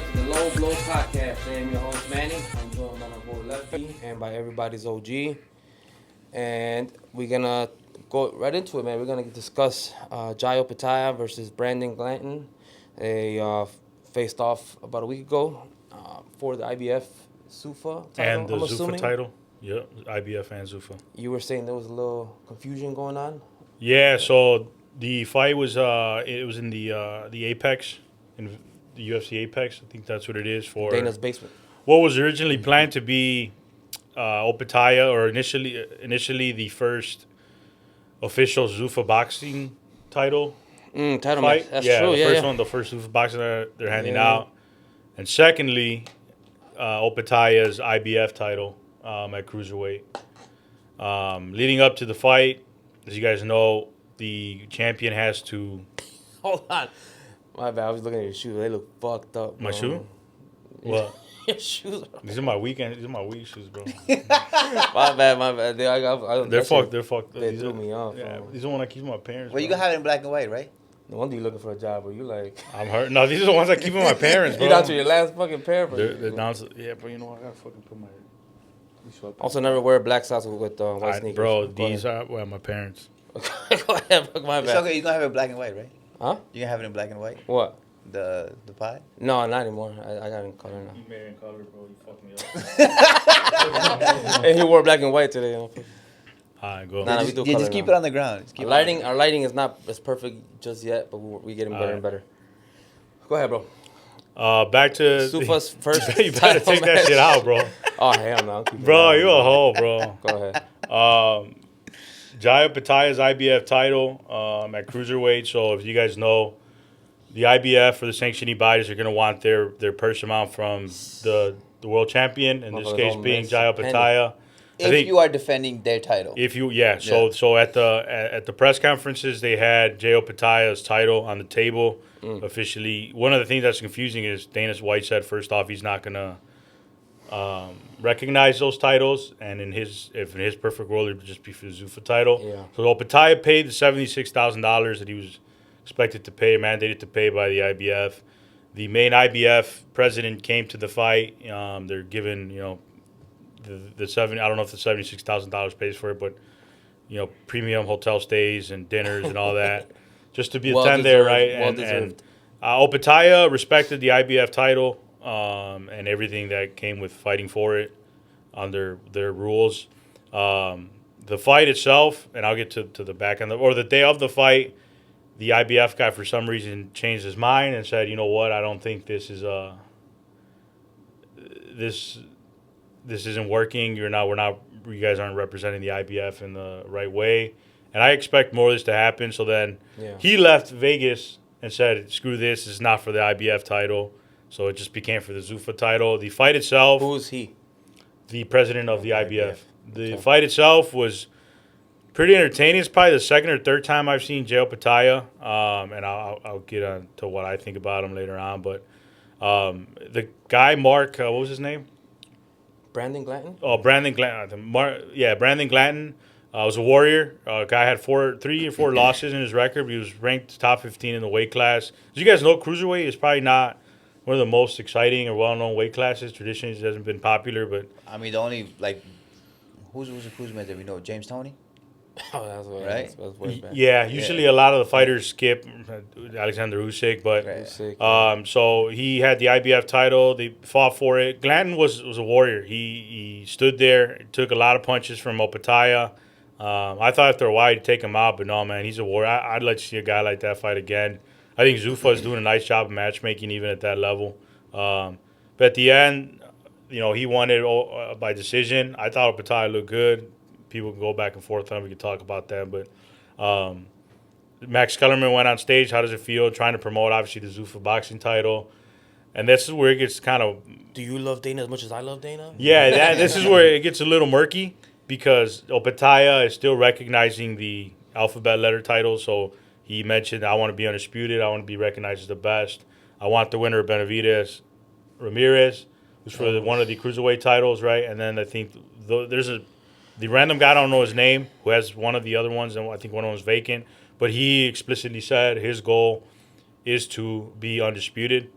to the Low Blow Podcast. I am your host, Manny. I'm joined by my boy Lefty and by everybody's OG. And we're going to go right into it, man. We're going to discuss Jai Opetaia versus Brandon Glanton. They faced off about a week ago for the IBF Zuffa title, And the I'm Zuffa assuming. title. Yep, IBF and Zuffa. You were saying there was a little confusion going on? Yeah, so the fight was it was in the Apex, in the UFC Apex. I think that's what it is for Dana's basement. what was originally planned to be Opetaia, or initially the first official Zuffa Boxing title Title fight. match. That's yeah, true. the first one, the first Zuffa Boxing that they're handing out, and secondly, Opetaia's IBF title at cruiserweight. Leading up to the fight, as you guys know, the champion has to. Hold on. My bad. I was looking at your shoes. They look fucked up, bro. My shoe? What? Your shoes are... These are my week shoes, bro. My bad. They're fucked. They're fucked. They These threw are- me off. Yeah, Bro. these are the ones I keep with my parents. Well, you bro. can have it in black and white, right? No wonder you looking for a job, bro. You like... I'm hurt. No, these are the ones I keep with my parents, bro. You down to your last fucking pair, bro. They're down to, yeah, bro. You know what? I gotta fucking put my. Also, never wear black socks with white sneakers. Bro, Go these are my parents. ahead. Go ahead. Fuck my It's bad. okay. You gonna have it in black and white, right? Huh? You gonna have it in black and white. What? The pie. No, not anymore. I got it in color now. You made it in color, bro. You fucked me up. And he wore black and white today. All right, go. Nah, we just, do yeah, color just keep now. it on the ground. Just keep it Our lighting is not as perfect just yet, but we're getting better and better. Go ahead, bro. Back to Zuffa's first. You better title take that match. shit out, bro. Oh hell no, keep it Bro, down. you a hoe, bro. Go ahead. Jai Opetaia's IBF title at cruiserweight. So if you guys know, the IBF or the sanctioning bodies are going to want their purse amount from the world champion, in this Motherfucker case don't being miss Jai a penny. Opetaia. If you are defending their title. If you, so at the press conferences, they had Jai Opetaia's title on the table officially. One of the things that's confusing is Dana White said, first off, he's not going to recognize those titles, and in his perfect world, it would just be for the Zuffa title. Yeah. So Opetaia paid the $76,000 that he was expected to pay, mandated to pay by the IBF. The main IBF president came to the fight. They're given, the $70. I don't know if the $76,000 pays for it, but premium hotel stays and dinners and all that, just to be attend there, right? Well And deserved. Opetaia respected the IBF title and everything that came with fighting for it under their rules. The fight itself, and I'll get to the back end or the day of the fight, the IBF guy for some reason changed his mind and said, "You know what? I don't think this is this isn't working. You guys aren't representing the IBF in the right way." And I expect more of this to happen. So then he left Vegas and said, "Screw this. It's not for the IBF title." So it just became for the Zuffa title. The fight itself, Who's he? the president of the IBF. The fight itself was pretty entertaining. It's probably the second or third time I've seen Jai Opetaia, and I'll get on to what I think about him later on. But the guy, Mark, what was his name? Brandon Glanton? Oh, Brandon Glanton. Brandon Glanton was a warrior. Guy had 3 or 4 losses in his record, but he was ranked top 15 in the weight class. As you guys know, cruiserweight is probably not one of the most exciting or well-known weight classes. Traditionally, it hasn't been popular, but I mean, the only who's the cruiserman that we know? James Toney. Oh, that's way, Right? that's way back. yeah, usually a lot of the fighters skip Alexander Usyk, but Right. Sick. so he had the IBF title. They fought for it. Glanton was a warrior. He stood there, took a lot of punches from Opetaia. I thought after a while he'd take him out, but no, man, he's a warrior. I'd like to see a guy like that fight again. I think Zuffa is doing a nice job of matchmaking even at that level. But at the end, he won it by decision. I thought Opetaia looked good. People can go back and forth on it. We can talk about that. But Max Kellerman went on stage. How does it feel trying to promote, obviously, the Zuffa Boxing title? And this is where it gets kind of... Do you love Dana as much as I love Dana? Yeah, this is where it gets a little murky because Opetaia is still recognizing the alphabet letter title. So he mentioned, I want to be undisputed. I want to be recognized as the best. I want the winner of Benavidez Ramirez, who's for one of the cruiserweight titles, right? And then I think there's the random guy, I don't know his name, who has one of the other ones, and I think one of them is vacant. But he explicitly said his goal is to be undisputed.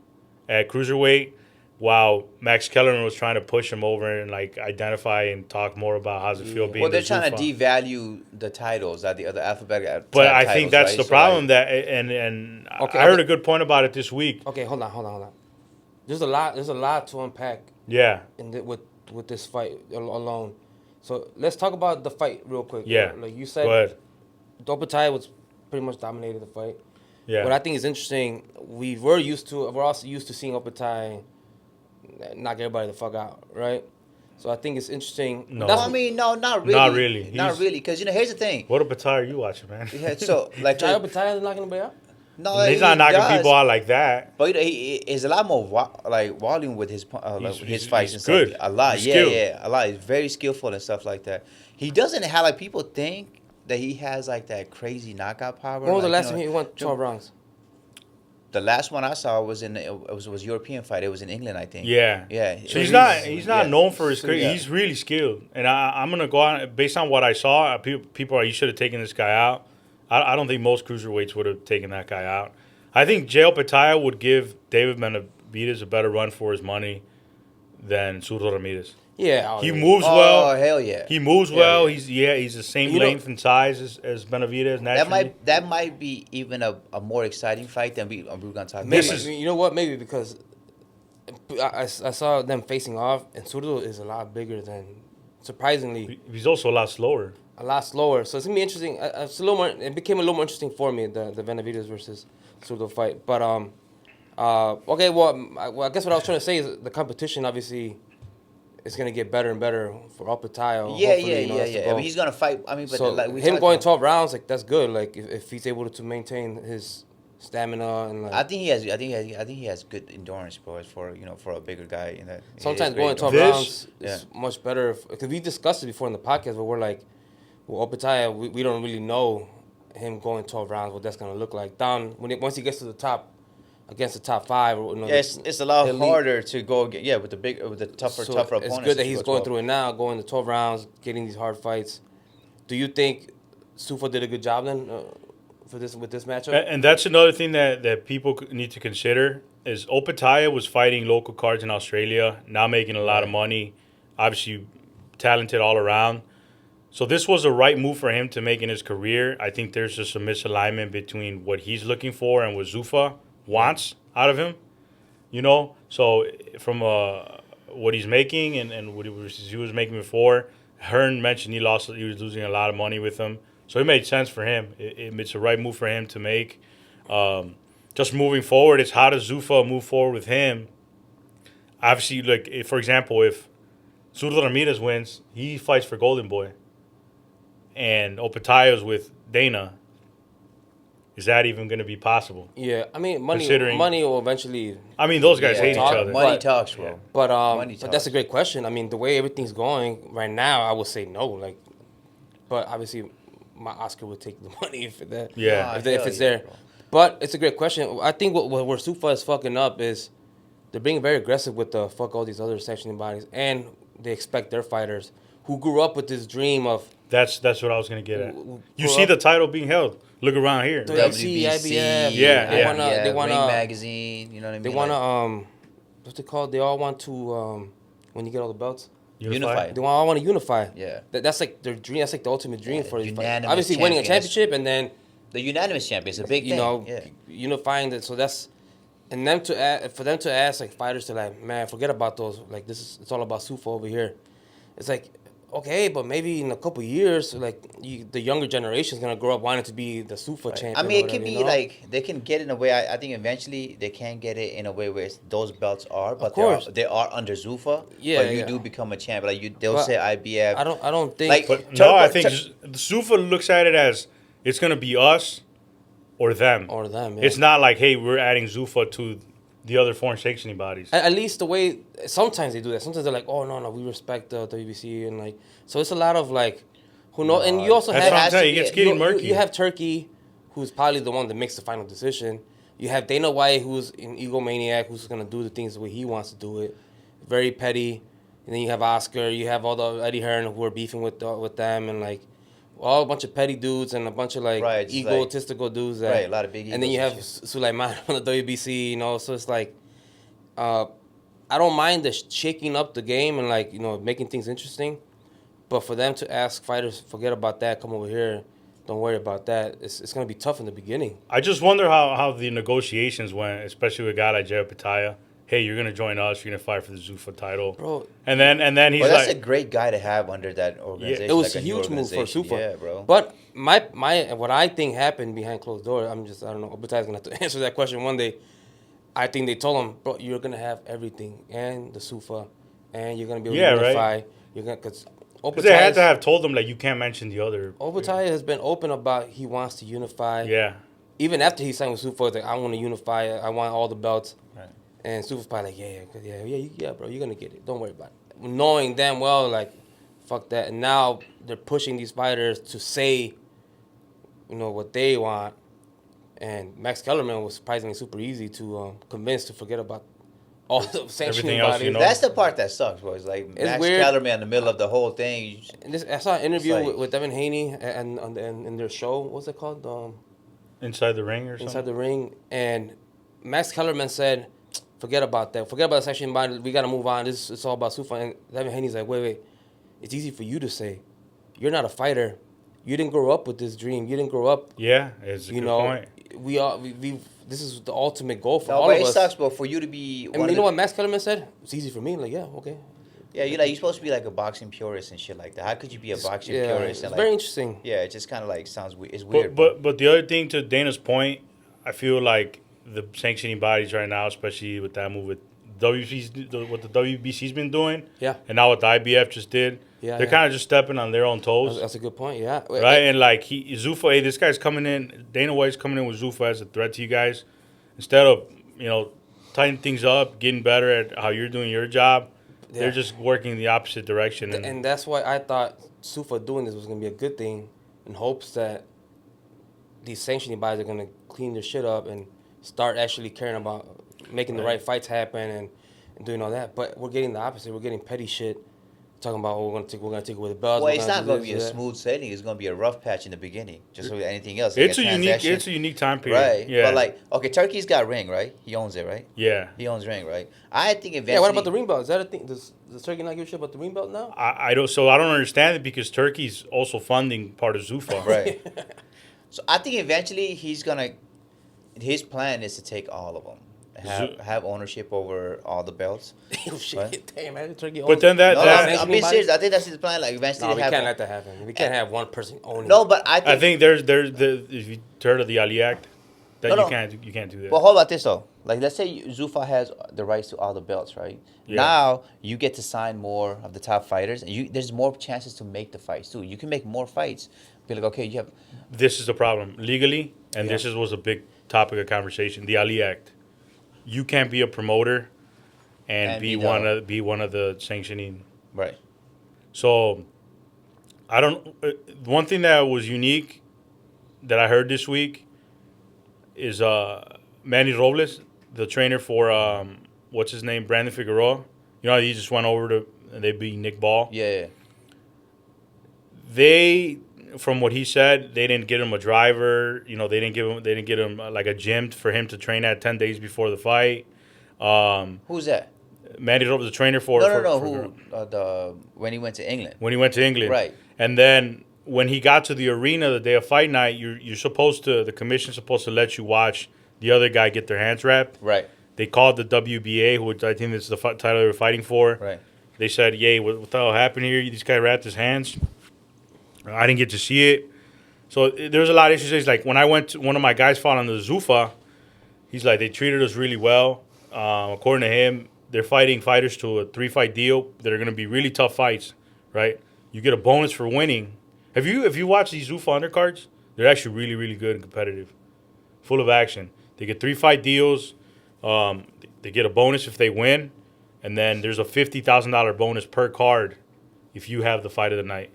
at cruiserweight, while Max Kellerman was trying to push him over and like identify and talk more about how's it feel being. Well, they're trying to Zuffa. devalue the titles, the other alphabet. But tab I titles, think that's right? the So, problem. like, That and Okay, I heard okay. a good point about it this week. Okay, hold on. There's a lot to unpack Yeah, with this fight alone. So let's talk about the fight real quick. yeah. Like you Go said, ahead. Opetaia was pretty much dominated the fight. Yeah. What I think is interesting, we're also used to seeing Opetaia knock everybody the fuck out, right? So I think it's interesting. No. well, I mean, no, not really. Not really. Not He's- really, because here's the thing. What a battalion are you watching, man? Yeah, so like, Jai Opetaia is knocking everybody out. no, He's not knocking does, people out like that. But he is a lot more volume with his He's fights he's and good. stuff. A lot, He's yeah, skilled. yeah, a lot. He's very skillful and stuff like that. He doesn't have like people think that he has like that crazy knockout power. When was the like, last time he won 12 rounds? The last one I saw was it was European fight. It was in England, I think. Yeah. Yeah. So he's not yeah. known for his crazy. Yeah. He's really skilled, and I'm gonna go on based on what I saw. People are you should have taken this guy out. I don't think most cruiserweights would have taken that guy out. I think Jai Opetaia would give David Benavidez a better run for his money than Zurdo Ramirez. Yeah. He moves Oh well. hell yeah. He moves Yeah, well. yeah. He's the same You know- length and size as Benavidez naturally. That might be even a more exciting fight than we're gonna talk Maybe, about. you know what? Maybe because I saw them facing off, and Zurdo is a lot bigger than, surprisingly, He's also a lot slower. a lot slower. So it's gonna be interesting. It's a little more. It became a little more interesting for me, the Benavidez versus Zurdo fight. But okay. Well, I guess what I was trying to say is the competition obviously is gonna get better and better for Opetaia. Yeah. Hopefully, you know, that's the I goal. mean, he's gonna fight. I mean, but So like we him talked going about- 12 rounds, like that's good. Like if he's able to maintain his stamina and like. I think he has good endurance, bro. For a bigger guy. Sometimes he has going 12 great rounds is much better because we discussed it before in the podcast, but we're like, well, Opetaia, we don't really know him going 12 rounds, what that's gonna look like. Once he gets to the top, against the top five, or, you know, Yeah, it's a lot elite. harder to go with the tougher So opponents. it's good that if you he's go going 12. through it now, going to 12 rounds, getting these hard fights. Do you think Zuffa did a good job then with this matchup? And that's another thing that people need to consider is Opetaia was fighting local cards in Australia, now making a lot of money, obviously talented all around. So this was a right move for him to make in his career. I think there's just a misalignment between what he's looking for and what Zuffa wants out of him. You know, so from what he's making and what he was making before, Hearn mentioned he was losing a lot of money with him. So it made sense for him. It's a right move for him to make. Just moving forward, it's how does Zuffa move forward with him? Obviously, like for example, if Zurdo Ramirez wins, he fights for Golden Boy. And Opetaia's with Dana. Is that even going to be possible? Yeah, I mean, money will eventually. I mean, those guys Yeah, hate each talk- other. Money But- talks, bro. But Money but that's a talks. great question. I mean, the way everything's going right now, I would say no. Like, but obviously, my Oscar would take the money if that. Yeah. if Hell it's yeah, there. bro. But it's a great question. I think where Zuffa is fucking up is they're being very aggressive with the fuck all these other sanctioning bodies, and they expect their fighters who grew up with this dream of That's what I was going to get at. Who- You who see up- the title being held. Look around here. WBC, IBF. Yeah, They yeah. wanna. They wanna. Ring magazine. You know what I mean? They wanna. What's it called? They all want to. When you get all the belts. Unify. They all want to unify. Yeah. That's like their dream. That's like the ultimate dream Yeah, for these fighters. unanimous Obviously, winning a champion. championship and then The unanimous champion is a big you thing. know Yeah. unifying that. So that's and them to for them to ask like fighters to like, man, forget about those. Like it's all about Zuffa over here. It's like okay, but maybe in a couple of years, like the younger generation is gonna grow up wanting to be the Zuffa champion. I mean, or it can whatever, be you know? like they can get in a way. I think eventually they can get it in a way where those belts are, but course. they are under Zuffa. Yeah, but you yeah. do become a champion. Like they'll But say IBF. I don't think. Like- But Turco- no, I think Zuffa looks at it as it's going to be us or them. or them. Yeah. It's not like, hey, we're adding Zuffa to the other foreign sanctioning bodies. At least the way sometimes they do that. Sometimes they're like, oh no, we respect the WBC and like so it's a lot of like who know and you also That's have what I'm has to saying. be- It gets getting you, murky. you have Turkey, who's probably the one that makes the final decision. You have Dana White, who's an egomaniac, who's gonna do the things the way he wants to do it, very petty. And then you have Oscar. You have all the Eddie Hearn who are beefing with them, and like all a bunch of petty dudes and a bunch of like Right, just egotistical dudes. That, right, a lot of big And then you egos have and Sulaiman on the WBC, you know. So it's like I don't mind the shaking up the game and like making things interesting, but for them to ask fighters, forget about that, come over here, don't worry about that. It's gonna be tough in the beginning. I just wonder how the negotiations went, especially with a guy like Jai Opetaia. Hey, you're gonna join us. You're gonna fight for the Zuffa title, Bro. And then he's Well, that's like, a great guy to have under that organization. It was like a huge move for organization. Zuffa. Yeah, bro. But my what I think happened behind closed doors, I don't know. Obetai's gonna have to answer that question one day. I think they told him, bro, you're gonna have everything and the Zuffa, and you're gonna be able to unify. Right. You're gonna because they had to have told him like you can't mention the other. Opetaia has been open about he wants to unify. Yeah. Even after he signed with Zuffa, like I want to unify. I want all the belts. Right. And Zuffa's probably like, yeah, bro, you're gonna get it. Don't worry about it. Knowing damn well, like, fuck that. And now they're pushing these fighters to say, what they want. And Max Kellerman was surprisingly super easy to convince to forget about all the sanctioning else, bodies. That's the part that sucks, bro. It's like It's Max weird. Kellerman in the middle of the whole thing. And I saw an interview like- with Devin Haney and in their show. What's it called? Inside the ring or something. Inside the ring. And Max Kellerman said, forget about that. Forget about the sanctioning body. We got to move on. It's all about Zuffa. And Devin Haney's like, wait. It's easy for you to say. You're not a fighter. You didn't grow up with this dream. You didn't grow up. Yeah, it's a good point. This is the ultimate goal for No, all but of it us. sucks, bro. For you to be, I mean, you know what Max Kellerman said? It's easy for me. I'm like, yeah, okay. Yeah, you're supposed to be like a boxing purist and shit like that. How could you be a boxing purist? It's And very like, interesting. yeah, it just kind of like sounds weird. It's weird. But the other thing, to Dana's point, I feel like the sanctioning bodies right now, especially with that move with what the WBC's been doing, and now what the IBF just did, they're kind of just stepping on their own toes. That's a good point. Yeah, right. And like Zuffa, hey, this guy's coming in. Dana White's coming in with Zuffa as a threat to you guys. Instead of tightening things up, getting better at how you're doing your job, they're just working in the opposite direction. And that's why I thought Zuffa doing this was going to be a good thing, in hopes that these sanctioning bodies are going to clean their shit up and start actually caring about making the right fights happen and doing all that. But we're getting the opposite. We're getting petty shit, talking about we're gonna take away the belts. Well, it's not going to be a smooth sailing. It's going to be a rough patch in the beginning, just like anything else. It's a unique time period, right? Yeah. But like, okay, Turkey's got ring, right? He owns it, right? Yeah. He owns ring, right? I think eventually. Yeah. What about the ring belt? Is that a thing? Does Turkey not give a shit about the ring belt now? I don't. So I don't understand it, because Turkey's also funding part of Zuffa. Right. So I think eventually he's gonna. His plan is to take all of them. Have ownership over all the belts. Oh shit! Right? Damn, man, Turkey owns. But then I'm being serious. I think that's his plan. Like eventually, no, we can't let that happen. We can't have one person owning. No, but I think there's if you heard of the Ali Act, that you can't do that. But how about this though? Like, let's say Zuffa has the rights to all the belts, right? Yeah. Now you get to sign more of the top fighters, and there's more chances to make the fights too. You can make more fights. Be like, okay, you have. This is the problem legally, and this was a big topic of conversation. The Ali Act. You can't be a promoter and be one of the sanctioning. Right. So, I don't. One thing that was unique that I heard this week is Manny Robles, the trainer for what's his name, Brandon Figueroa. You know, he just went over to and they beat Nick Ball. Yeah. They, from what he said, they didn't get him a driver. You know, they didn't get him like a gym for him to train at 10 days before the fight. Who's that? Manny Robles, the trainer for when he went to England. When he went to England, right? And then when he got to the arena the day of fight night, you're supposed to, the commission's supposed to let you watch the other guy get their hands wrapped. Right. They called the WBA, who I think is the title they were fighting for. Right. They said, "Yay, what the hell happened here? This guy wrapped his hands." I didn't get to see it. So there's a lot of issues. Like when I went to, one of my guys fought on the Zuffa, he's like, they treated us really well. According to him, they're fighting fighters to a 3-fight deal that are going to be really tough fights, right? You get a bonus for winning. Have you watched these Zuffa undercards? They're actually really, really good and competitive, full of action. They get 3-fight deals. They get a bonus if they win, and then there's a $50,000 bonus per card if you have the fight of the night.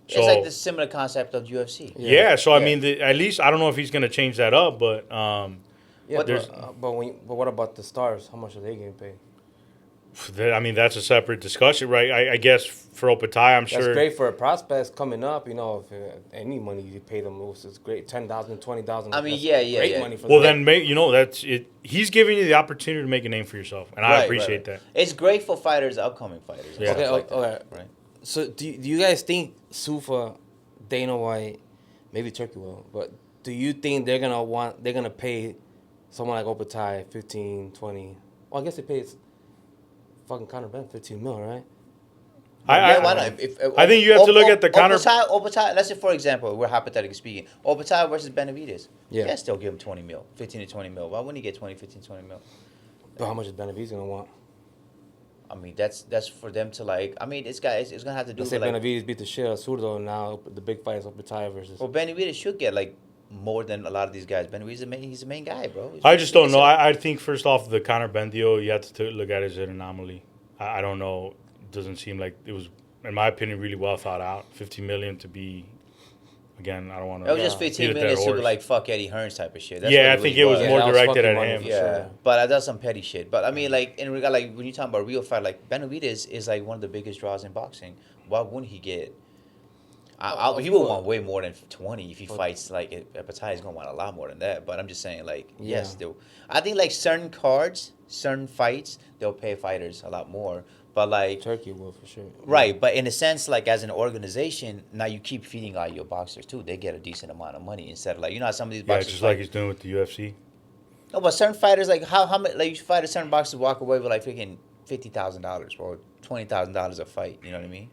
So, it's like the similar concept of UFC. Yeah, so I mean, at least I don't know if he's going to change that up, but but what about the stars? How much are they getting paid? I mean, that's a separate discussion, right? I guess for Opetaia, I'm That's sure. great for a prospect coming up. You know, if any money you pay them, it's great. 10,000, 20,000. I mean, that's yeah, great yeah. money for Well, them. then, that's it. He's giving you the opportunity to make a name for yourself, and I appreciate that. It's great for fighters, upcoming fighters. And Yeah. stuff Okay, like that, okay. right? So do you guys think Zuffa, Dana White, maybe Turkey will, but do you think they're gonna pay someone like Opetaia 15, 20? Well, I guess they paid fucking Conor Ben 15 mil, right? Yeah, why not? I think you have to look at the counter. Opetaia, let's say, for example, we're hypothetically speaking, Opetaia versus Benavidez. Yeah. Yes, they'll give him 20 mil, 15 to 20 mil. Why wouldn't he get 20, 15, 20 mil? But how much is Benavidez gonna want? I mean, that's for them to like. I mean, it's going to have to do Let's with say like. Benavidez beat the shit out of Zurdo, and now the big fight is Opetaia versus. Well, Benavidez should get like more than a lot of these guys. Benavidez, he's the main guy, bro. I just don't know. I think first off, the Conor Ben deal, you have to look at it as an anomaly. I don't know. It doesn't seem like it was, in my opinion, really well thought out. 50 million to be, again, I don't want to. It was just 15 minutes to like fuck Eddie Hearns type of shit. That's Yeah, what I think it was Yeah, more that was directed fucking at money him. for Yeah, sure. but that's some petty shit. But I mean, like in regard, like when you talk about real fight, like Benavidez is like one of the biggest draws in boxing. Why wouldn't he get? He would want way more than 20 if he fights like Opetaia is gonna want a lot more than that. But I'm just saying, like, yes, I think like certain cards, certain fights, they'll pay fighters a lot more. But like Turkey will for sure. right, but in a sense, like as an organization, now you keep feeding all your boxers too. They get a decent amount of money instead of like how some of these Yeah, boxers just fight. like he's doing with the UFC. No, but certain fighters like how many like you fight a certain boxer walk away with like freaking $50,000 or $20,000 a fight. You know what I mean?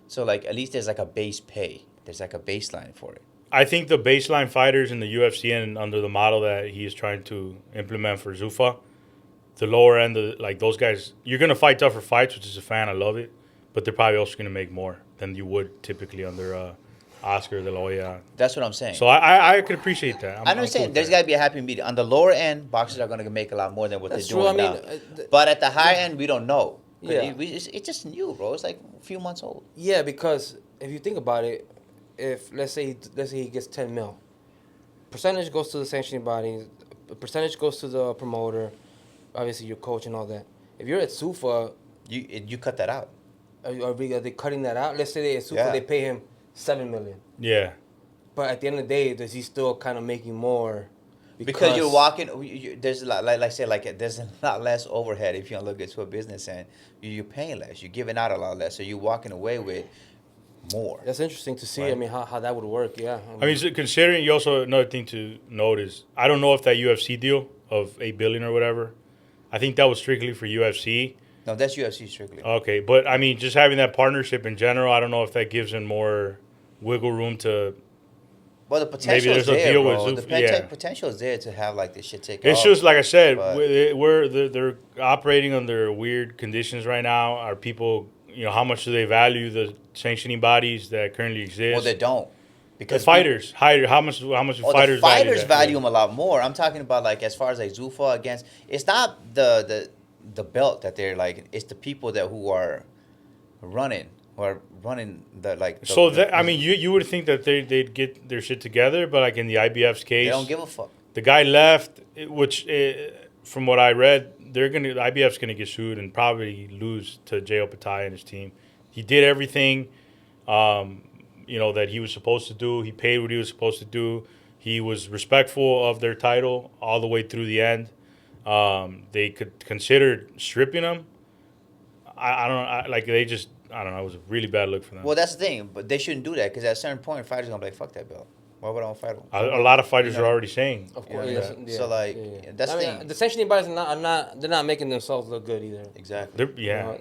So like at least there's like a base pay. There's like a baseline for it. I think the baseline fighters in the UFC and under the model that he is trying to implement for Zuffa, the lower end, like those guys, you're going to fight tougher fights, which is a fan. I love it. But they're probably also going to make more than you would typically under Oscar De La Hoya. That's what I'm saying. So I could appreciate that. I understand. There's got to be a happy medium. On the lower end, boxers are going to make a lot more than what That's they're doing true. I now. mean, But at the high end, we don't know. Yeah. It's just new, bro. It's like a few months old. Yeah, because if you think about it, if let's say he gets 10 mil, percentage goes to the sanctioning body, percentage goes to the promoter, obviously your coach and all that. If you're at Zuffa, You cut that out. are they cutting that out? Let's say they at Zuffa they pay him 7 million, Yeah. but at the end of the day, does he still kind of making more? Because you're walking, there's a lot, like I said, like there's a lot less overhead if you look into a business and you're paying less, you're giving out a lot less, so you're walking away with more. That's interesting to see. Right. I mean, how that would work. Yeah. I mean, so considering you also, another thing to note is, I don't know if that UFC deal of $8 billion or whatever, I think that was strictly for UFC. No, that's UFC strictly. Okay, but I mean, just having that partnership in general, I don't know if that gives him more wiggle room to. Well, the potential Maybe is there's a there, deal bro. with The Zuffa, yeah. potential is there to have like this shit take It's off. just like I said, but- they're operating under weird conditions right now. Are people, how much do they value the sanctioning bodies that currently exist? Well, they don't. The fighters, how much do fighters the fighters that? value them a lot more. I'm talking about like as far as like Zuffa against. It's not the belt that they're like. It's the people who are running the like. So I mean, you would think that they'd get their shit together, but like in the IBF's case, they don't give a fuck. the guy left, which from what I read, the IBF's gonna get sued and probably lose to Jai Opetaia and his team. He did everything, that he was supposed to do. He paid what he was supposed to do. He was respectful of their title all the way through the end. They could consider stripping him. I don't know. I don't know. It was a really bad look for them. Well, that's the thing, but they shouldn't do that because at a certain point, fighters are gonna be like, "Fuck that belt. Why would I want to fight him?" A lot of fighters are already saying. Of You know course. what I mean? Yeah. So, like, that's I the mean, thing. the sanctioning bodies they're not making themselves look good either. Exactly. Yeah.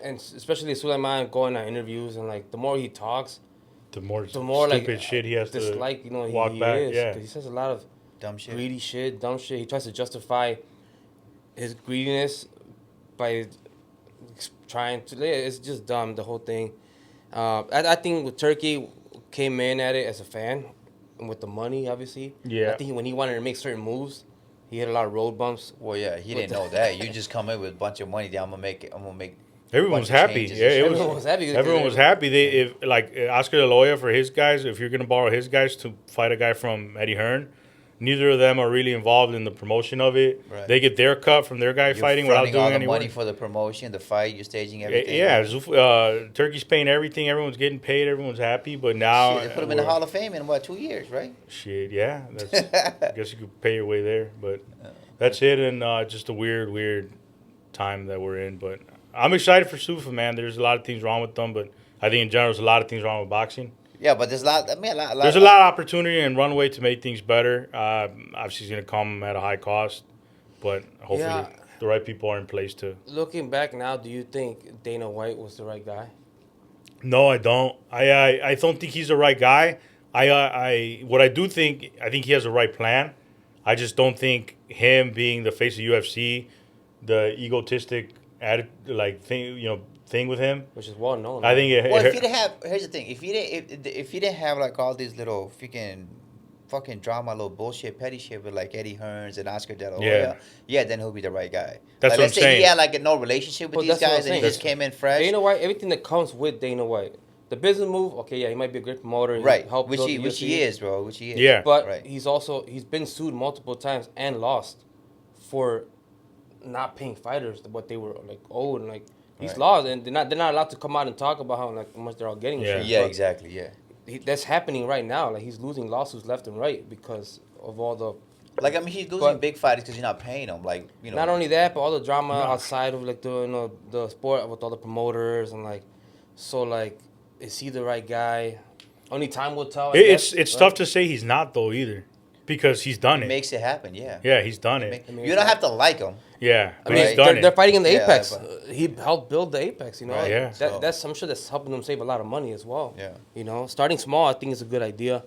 And especially Sulaiman going on interviews and like the more he talks, The more like stupid shit he has dislike, to he walk back. is. Yeah. 'Cause he says a lot of Dumb shit. greedy shit, dumb shit. He tries to justify his greediness by trying to. It's just dumb, the whole thing. I think with Turkey came in at it as a fan, and with the money, obviously. Yeah. I think when he wanted to make certain moves, he had a lot of road bumps. Well, yeah, he didn't know that. You just come in with a bunch of money. Then I'm gonna make. Everyone was bunch of happy. changes Yeah, and shit. Everyone was happy. Everyone was happy. If Oscar De La Hoya for his guys, if you're gonna borrow his guys to fight a guy from Eddie Hearn, Neither of them are really involved in the promotion of it. Right. They get their cut from their guy You're fighting without fronting doing all the any money work. for the promotion, the fight, you're staging everything. Yeah, Turkey's paying everything. Everyone's getting paid. Everyone's happy. But now Shit, they put him in the Hall of Fame in what, 2 years, right? Shit, yeah. I guess you could pay your way there, but that's it. And just a weird time that we're in. But I'm excited for Zuffa, man. There's a lot of things wrong with them, but I think in general there's a lot of things wrong with boxing. Yeah, but there's a lot. I mean, There's a lot of opportunity and runway to make things better. Obviously, it's going to come at a high cost, but hopefully the right people are in place to. Looking back now, do you think Dana White was the right guy? No, I don't. I don't think he's the right guy. What I do think, I think he has the right plan. I just don't think him being the face of UFC, the egotistic thing with him, Which is well known. I think well, if you didn't have, here's the thing: if you didn't have like all these little fucking drama, little bullshit, petty shit with like Eddie Hearns and Oscar De La Hoya, then he'll be the right guy. That's what I'm let's say saying. he had like no relationship with these guys and he just came in fresh. Dana White, everything that comes with Dana White, the business move. Okay, yeah, he might be a great promoter, right? which He is, bro. Which he is. Yeah, but he's been sued multiple times and lost for not paying fighters what they were like owed, and like he's lost, and they're not allowed to come out and talk about how much they're all getting. Yeah, yeah, exactly, yeah. That's happening right now. Like he's losing lawsuits left and right because of all the. Like I mean, he's losing big fighters because you're not paying them. Like Not only that, but all the drama outside of like the sport with all the promoters and like, so like, is he the right guy? Only time will tell. It's tough to say he's not though either, because he's done it. Makes it happen, yeah. Yeah, he's done it. You don't have to like him. Yeah, but mean, he's done it. They're fighting in the Yeah, Apex. but- He helped build the Apex, Right, yeah. That's I'm sure that's helping them save a lot of money as well. Yeah. Starting small, I think is a good idea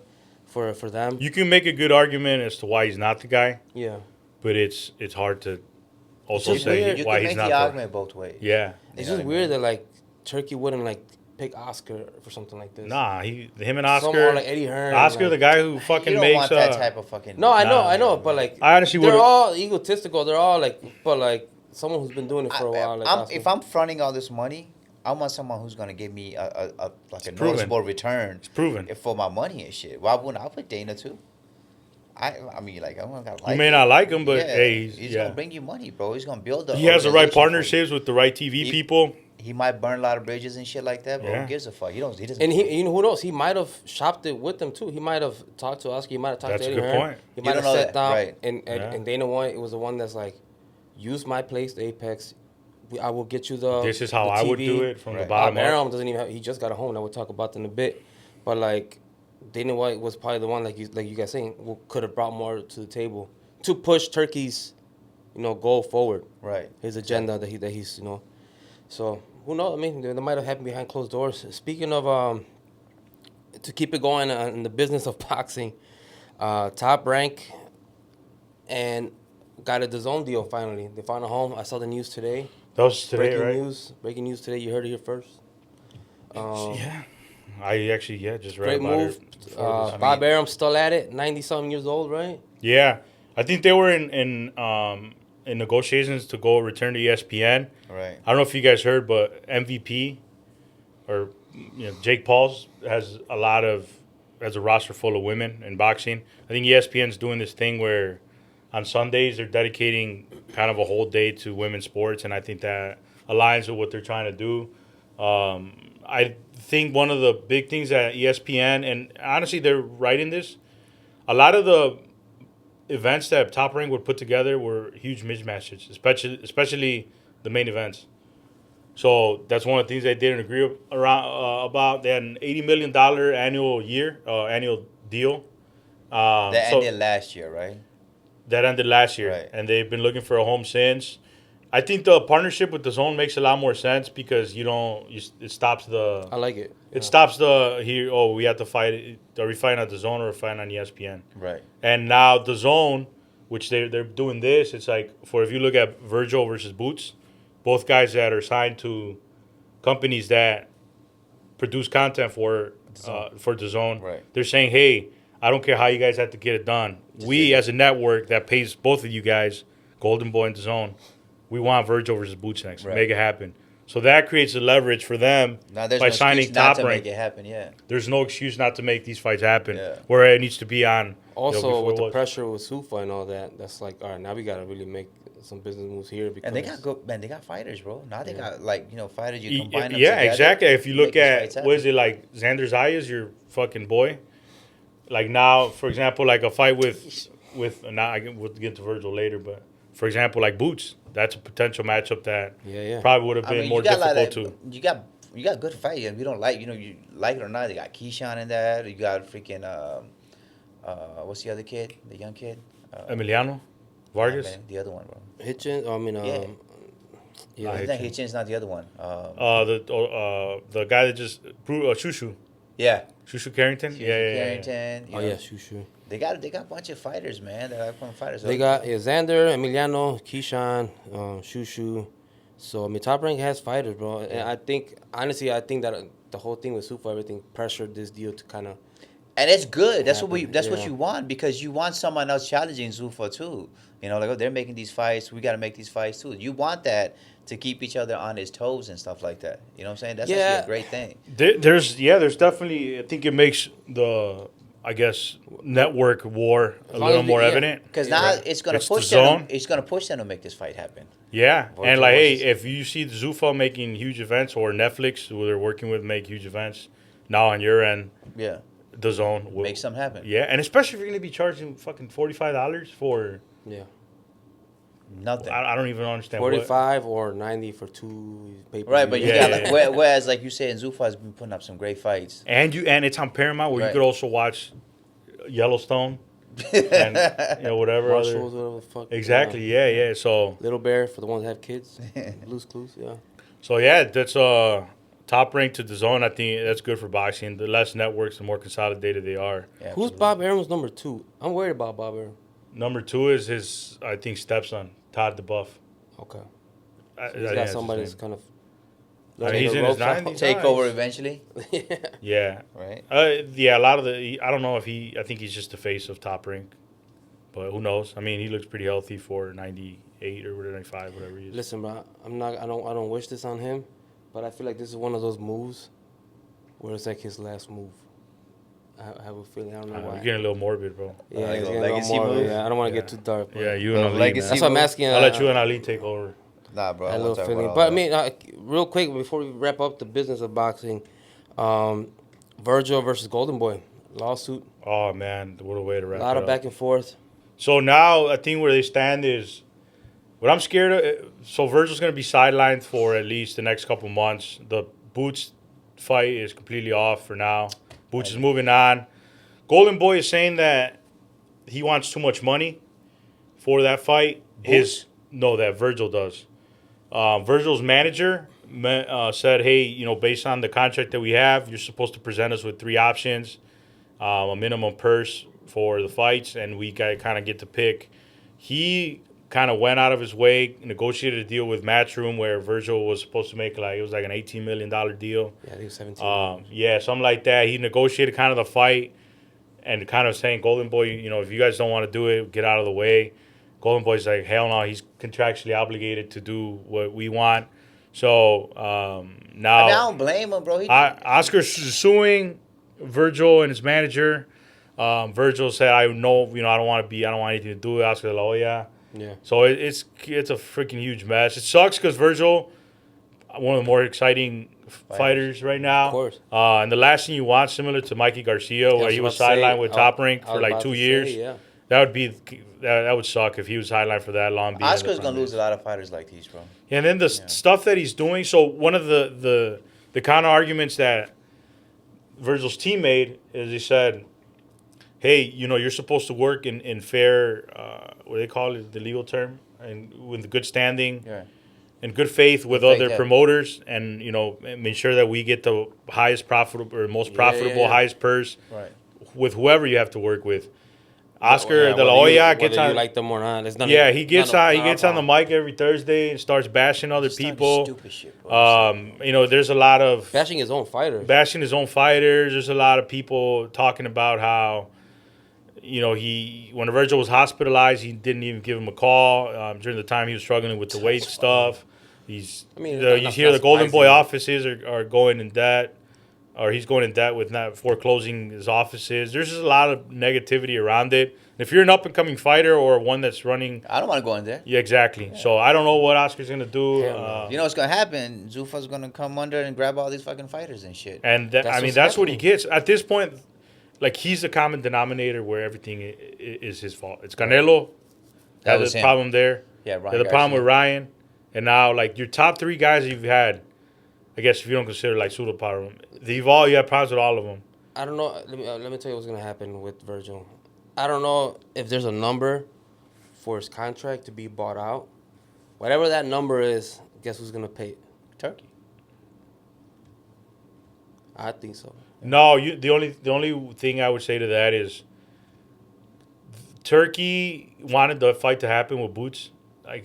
for them. You can make a good argument as to why he's not the guy, Yeah. but it's hard to also just say weird. You why can he's make not the the argument both ways. Yeah. It's You know just what I weird that like Turkey wouldn't like pick Oscar for something like this. Nah, him and Someone Oscar. like Eddie Hearn. Oscar, like, the guy who fucking You don't makes. want that type of fucking. No, I Nah, know, but like I honestly they're would've- all egotistical. They're all like, but like someone who's been doing it for a while. Like Oscar. If I'm fronting all this money, I want someone who's gonna give me a proven. noticeable return. It's proven. For my money and shit. Why wouldn't I put Dana too? I mean, like, I'm not gonna like You may not like him, but hey, he's gonna bring you money, bro. He's gonna build. He has the right organization for you. partnerships with the right TV people. He might burn a lot of bridges and shit like that, but Yeah. who gives a fuck? He doesn't. And you know who knows? He might have shopped it with them too. He might have talked to Oscar. He might have talked That's to a Eddie good Hearn. point. He You might don't have know sat that, down right. and Dana White was the one that's like, use my place, the Apex. I will get you the. This is how the I would TV. do it from the Right. bottom up. Aram doesn't even. He just got a home. And we'll talk about that in a bit. But like, Dana White was probably the one like you guys saying could have brought more to the table to push Turkey's, goal forward. Right. His agenda that he's. So who knows? I mean, that might have happened behind closed doors. Speaking of, to keep it going in the business of boxing, Top Rank and got a DAZN deal finally. They found a home. I saw the news today. That was today, Breaking news today. You heard it here first. Yeah. I actually, just read Great about move. it. Bob Arum's still at it. 90-something years old, right? Yeah. I think they were in negotiations to go return to ESPN. Right. I don't know if you guys heard, but MVP or Jake Paul's has a roster full of women in boxing. I think ESPN's doing this thing where on Sundays they're dedicating kind of a whole day to women's sports, and I think that aligns with what they're trying to do. I think one of the big things at ESPN, and honestly they're right in this, a lot of the events that Top Rank would put together were huge mismatches, especially the main events. So that's one of the things they didn't agree about. They had an $80 million annual deal. That ended last year, right? That ended last year, Right. and they've been looking for a home since. I think the partnership with DAZN makes a lot more sense because it stops the. I like it. It stops we have to fight. Are we fighting on DAZN or are we fighting on ESPN? Right. And now DAZN, which they're doing this, it's like if you look at Virgil versus Boots, both guys that are signed to companies that produce content for DAZN, Right. they're saying, hey, I don't care how you guys have to get it done. We as a network that pays both of you guys, Golden Boy and DAZN, we want Virgil versus Boots next. Right. Make it happen. So that creates a leverage for them Now there's by no signing excuse not Top to Rank. make it happen. Yeah. There's no excuse not to make these fights happen. Yeah. Where it needs to be on. Also, before with it the was. pressure with Zuffa and all that, that's like, all right, now we gotta really make some business moves here because And they got good, man. They got fighters, bro. Now they Yeah. got like fighters. You Y- combine them yeah, together, exactly. If you look make these fights at what is happen. it like, Xander Zaya's your fucking boy. Like now, for example, like a fight with now we'll get to Virgil later, but for example, like Boots, that's a potential matchup that Yeah. probably would have I been mean, more you got difficult like, to. you got good fight, and we don't like you like it or not. They got Keyshawn in that. You got freaking what's the other kid? The young kid. Emiliano Vargas. Man, the other one, bro. Hitchin. I mean, Yeah. yeah. It's not Hitchens, not the other one. The guy that just Shushu Yeah. Shushu Carrington. Yeah. Carrington. Oh yeah, Shushu. They got a bunch of fighters, man. That are from fighters. They got Xander, Emiliano, Keyshawn, Shushu. So I mean, Top Rank has fighters, bro. And I think honestly, that the whole thing with Zuffa, everything pressured this deal to kind of. And it's good. That's what Yeah. you want, because you want someone else challenging Zuffa too. You know, like, oh, they're making these fights. We got to make these fights too. You want that to keep each other on his toes and stuff like that. You know what I'm saying? That's actually a great thing. There's definitely. I think it makes the network war a long little as more yeah. evident. Because now it's gonna It's the push them. zone. It's gonna push them to make this fight happen. Yeah, Virgil and like, hey, versus- if you see the Zuffa making huge events or Netflix, who they're working with, make huge events, now on your end, Yeah, the zone will make something happen. Yeah, and especially if you're gonna be charging fucking $45 for, Yeah. Nothing. I don't even understand. 45 or 90 for 2 pay-per-views. Right, but you Yeah, got yeah. like, whereas like you said, Zuffa's been putting up some great fights. And it's on Paramount where Right. you could also watch Yellowstone and whatever Marshalls, other. whatever the fuck. Exactly. Yeah. So Little Bear for the ones that have kids. Blue's Clues, yeah. that's Top Rank to the zone. I think that's good for boxing. The less networks, the more consolidated they are. Yeah, Who's absolutely. Bob Arum's number 2? I'm worried about Bob Arum. Number 2 is his, I think, stepson, Todd the Buff. Okay. I He's think got that's his somebody that's name. kind of. I mean, he's in his ropes 90s. Take Nice. over eventually, Yeah. right? A lot of I don't know if I think he's just the face of Top Rank, but who knows? I mean, he looks pretty healthy for 98 or 95, whatever he is. Listen, bro, I don't wish this on him, but I feel like this is one of those moves where it's like his last move. I have a feeling. I don't know why. You're getting a little morbid, bro. Yeah, Like it's a getting a little legacy more. move? Yeah, I don't want to Yeah. get too dark. But Yeah, you and The Ali. legacy Man. that's what I'm asking. I'll let you and Ali take over. Nah, bro. I I had a won't little talk feeling. about But I all mean, real quick, before we wrap up the business of boxing, Virgil versus Golden Boy lawsuit. Oh man, what a way to wrap A lot it of up. back and forth. So now I think where they stand is what I'm scared of. So Virgil's going to be sidelined for at least the next couple months. The Boots fight is completely off for now. Boots is moving on. Golden Boy is saying that he wants too much money for that fight. Boots? That Virgil does. Virgil's manager said, hey, based on the contract that we have, you're supposed to present us with 3 options, a minimum purse for the fights, and we kind of get to pick. He kind of went out of his way, negotiated a deal with Matchroom where Virgil was supposed to make it was like an $18 million deal. Yeah, I think 17. Yeah, something like that. He negotiated kind of the fight and kind of saying, Golden Boy, if you guys don't want to do it, get out of the way. Golden Boy's like, hell no, he's contractually obligated to do what we want. So now I mean, I don't blame him, bro. Oscar's suing Virgil and his manager. Virgil said, I don't want anything to do with Oscar de la Hoya. Yeah. So it's a freaking huge mess. It sucks because Virgil, one of the more exciting fighters right now. Of course. And the last thing you want, similar to Mikey Garcia, where he was sidelined with Top Rank for like 2 years. Yeah. That would suck if he was sidelined for that long. Oscar's gonna lose a lot of fighters like these, bro. And then the stuff that he's doing. So one of the counter arguments that Virgil's team made is he said, hey, you're supposed to work in fair, what do they call it, the legal term, and with good standing, Yeah. in good faith with Good faith, other yeah. promoters, and make sure that we get the highest profitable or most profitable, yeah. highest purse Right. with whoever you have to work with. Oscar Yeah, de la whether Hoya you gets on. like them or not. It's none Yeah, of- he gets none on. of- He none of gets on the our mic every Thursday and starts bashing other Just talking people. Stupid shit, bro. There's a lot of bashing his own fighters. bashing his own fighters. There's a lot of people talking about how, when Virgil was hospitalized, he didn't even give him a call during the time he was struggling with the weight stuff. He's. I mean, You that's hear the Golden Boy surprising. offices are going in debt, or he's going in debt with not foreclosing his offices. There's just a lot of negativity around it. If you're an up and coming fighter or one that's running, I don't want to go in there. yeah, exactly. Yeah. So I don't know what Oscar's gonna do. Hell no. You know what's gonna happen? Zuffa's gonna come under and grab all these fucking fighters and shit. And that's what he gets at this point. Like he's the common denominator where everything is his fault. It's Canelo. That Had was the him. problem there. Yeah, Ryan. The problem with Ryan, and now like your top 3 guys you've had. I guess if you don't consider like pseudo power, you have problems with all of them. I don't know. Let me tell you what's gonna happen with Virgil. I don't know if there's a number for his contract to be bought out. Whatever that number is, guess who's gonna pay it? Turkey. I think so. No, the only thing I would say to that is Turkey wanted the fight to happen with Boots like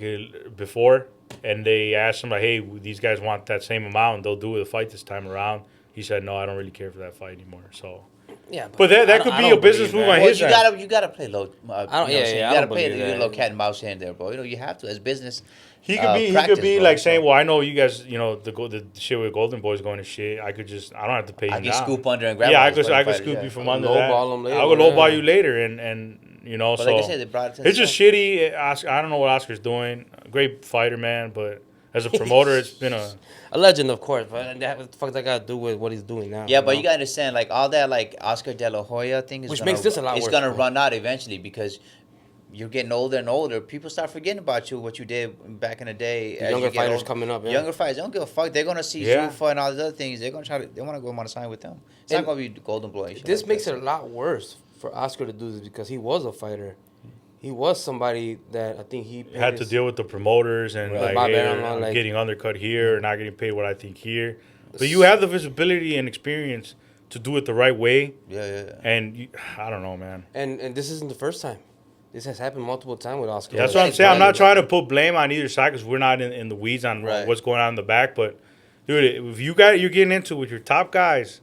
before, and they asked him like, "Hey, these guys want that same amount. They'll do the fight this time around." He said, "No, I don't really care for that fight anymore." So, yeah, but that could be a business move on his side. You gotta play low. I don't. Yeah, you I gotta don't play believe the that. low cat and mouse hand there, bro. You know you have to as business. He could be bro. like saying, "Well, I know you guys, the shit with Golden Boys going to shit. I don't have to pay you I can now. scoop under and grab. Yeah, all I those could fucking scoop fighters, you from I'll under lowball that. him later, I would lowball yeah. you later, and But so like I said, they brought it to the it's just shitty. I don't know what Oscar's doing. A great fighter, man, but as a promoter, it's been a legend, of course. But what the fuck that got to do with what he's doing now? Yeah, but you gotta understand, like all that, like Oscar De La Hoya thing is Which gonna, makes this a lot it's worse, gonna bro. run out eventually because you're getting older and older. People start forgetting about you, what you did back in the day. The younger fighters coming up. Yeah. Younger fighters, they don't give a fuck. They're gonna see Zuffa and all these other things. They're gonna they want to go want to sign with them. It's not gonna be Golden Boy. And shit This like makes that. it a lot worse for Oscar to do this because he was a fighter. He was somebody that I think he had to deal with the promoters and Right. like, hey, I'm like, getting undercut here, not getting paid what I think here. But you have the visibility and experience to do it the right way. Yeah. And I don't know, man. and this isn't the first time. This has happened multiple times with Oscar. That's what I'm saying. I'm not trying to put blame on either side because we're not in the weeds on Right. what's going on in the back. But dude, if you're getting into it with your top guys,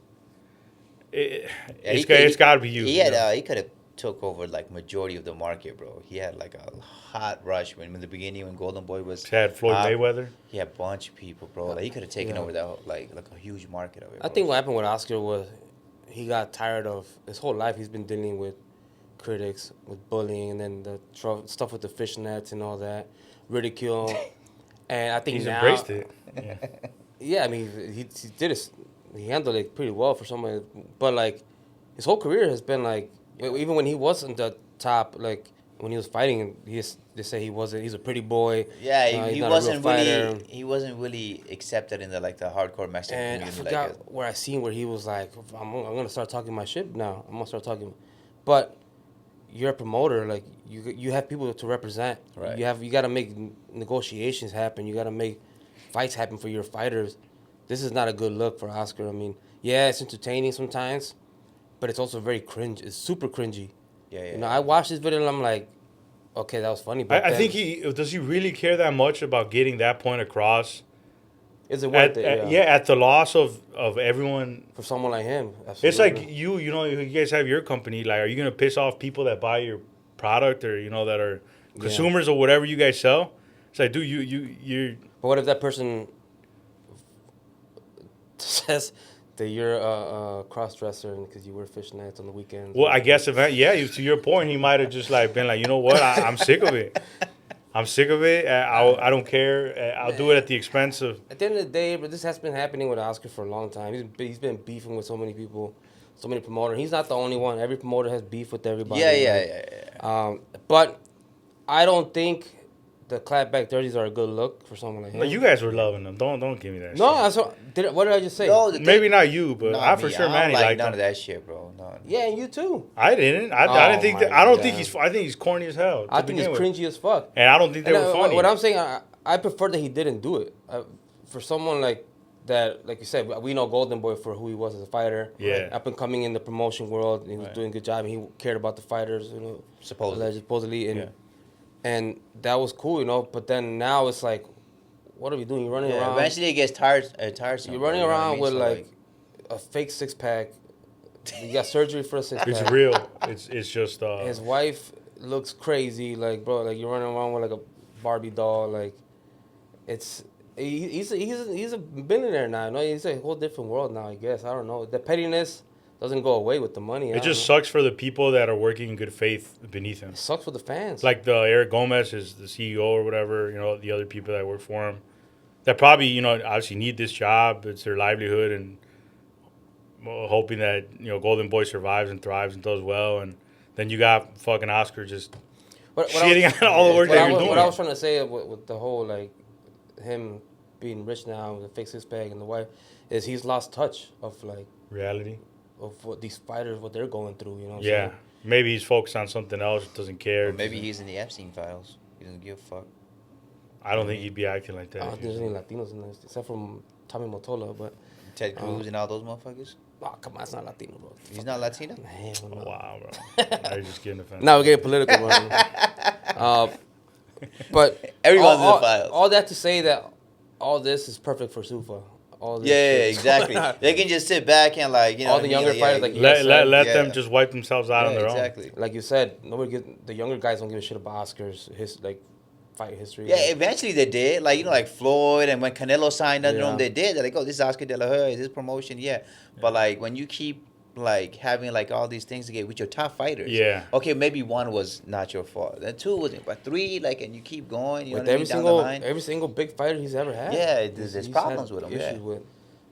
it's got to be you. He had he could have took over like majority of the market, bro. He had like a hot rush in the beginning when Golden Boy was. He had Floyd Mayweather. He had a bunch of people, bro. Like he could have taken over that like a huge market of it. I think what happened with Oscar was he got tired of his whole life. He's been dealing with critics, with bullying, and then the stuff with the fishnets and all that, ridicule. And I think He's now, embraced it. Yeah. Yeah, I mean, he did it. He handled it pretty well for someone. But like, his whole career has been like, even when he wasn't the top, like when he was fighting, they say he wasn't. He's a pretty boy. Yeah, he's he not a real wasn't fighter. really. He wasn't really accepted in the hardcore Mexican And I community. forgot like where I seen where he was like, I'm gonna start talking my shit now. I'm gonna start talking, but you're a promoter. Like you have people to represent. Right. You got to make negotiations happen. You got to make fights happen for your fighters. This is not a good look for Oscar. I mean, yeah, it's entertaining sometimes, but it's also very cringe. It's super cringy. Yeah. You know, I watched this video and I'm like, okay, that was funny. But I think does he really care that much about getting that point across? is it worth it? At the loss of everyone. For someone like him, absolutely. It's like you guys have your company. Like, are you gonna piss off people that buy your product or that are consumers or whatever you guys sell? It's like, dude, you're. But what if that person says that you're a cross-dresser because you wear fishnets on the weekends? Well, I guess to your point, he might have just like been like, you know what, I'm sick of it. I'm sick of it. I don't care. I'll do it at the expense of. At the end of the day, but this has been happening with Oscar for a long time. He's been beefing with so many people, so many promoters. He's not the only one. Every promoter has beef with everybody. Yeah. But I don't think the clapback 30s are a good look for someone like him. But you guys were loving them. Don't give me that. No, shit. what did I just say? No, Maybe not you, but I for sure, Manny like liked none him. of that shit, bro. No. Yeah, and you too. I didn't. I didn't think my that. I don't think God. I think he's corny as hell. I think he's cringy as fuck. And I don't think they were funny. What I'm saying, I prefer that he didn't do it. For someone like that, like you said, we know Golden Boy for who he was as a fighter. Yeah. Up and coming in the promotion world, and he was doing a good job, and he cared about the fighters, supposedly, and that was cool, But then now it's like, what are we doing? You're running around. Eventually, it gets tiresome. You're running bro, you know around what I mean? with a fake 6-pack. You got surgery for a 6-pack. It's real. It's just. His wife looks crazy, bro. Like you're running around with like a Barbie doll, like it's He's a billionaire now. No, he's a whole different world now. I guess I don't know. The pettiness doesn't go away with the money. It just sucks for the people that are working in good faith beneath him. It sucks for the fans. Like the Eric Gomez is the CEO or whatever. You know, the other people that work for him that probably, you know, obviously need this job. It's their livelihood, and hoping that, you know, Golden Boy survives and thrives and does well. And then you got fucking Oscar just shitting on all the work that you're doing. What I was trying to say with the whole, like, him being rich now, the fix his bag and the wife, is he's lost touch of, like, reality of what these fighters, what they're going through, you know what I'm Yeah. saying? Maybe he's focused on something else, doesn't care. Or maybe he's in the Epstein files. He doesn't give a fuck. I don't think he'd be acting like that. I don't think there's any Latinos in this, except from Tommy Motola, but... Ted Cruz and all those motherfuckers? Oh, come on, it's not Latino, bro. He's not Latino? Hell no. Wow, bro. Now you're just getting offended. Now we're getting political, man. But Everyone's in the files. All that to say that all this is perfect for Zuffa. All this Yeah, shit is exactly. going on. They can just sit back and, like, you know, All the younger fighters, like, Let yeah. them just wipe themselves out on their exactly. Like you said, the younger guys don't give a shit about Oscars, fight history. Yeah, eventually they did. Like, you know, like Floyd, and when Canelo signed under him, they did. They're like, oh, this is Oscar De La Hoya, this promotion, yeah. But, like, when you keep, like, having, like, all these things to get with your top fighters. Yeah. Okay, maybe one was not your fault. Then two wasn't. But three, like, and you keep going, you know with what I mean, down the line. every single big fighter he's ever had. Yeah, there's he's problems had with him, issues yeah. with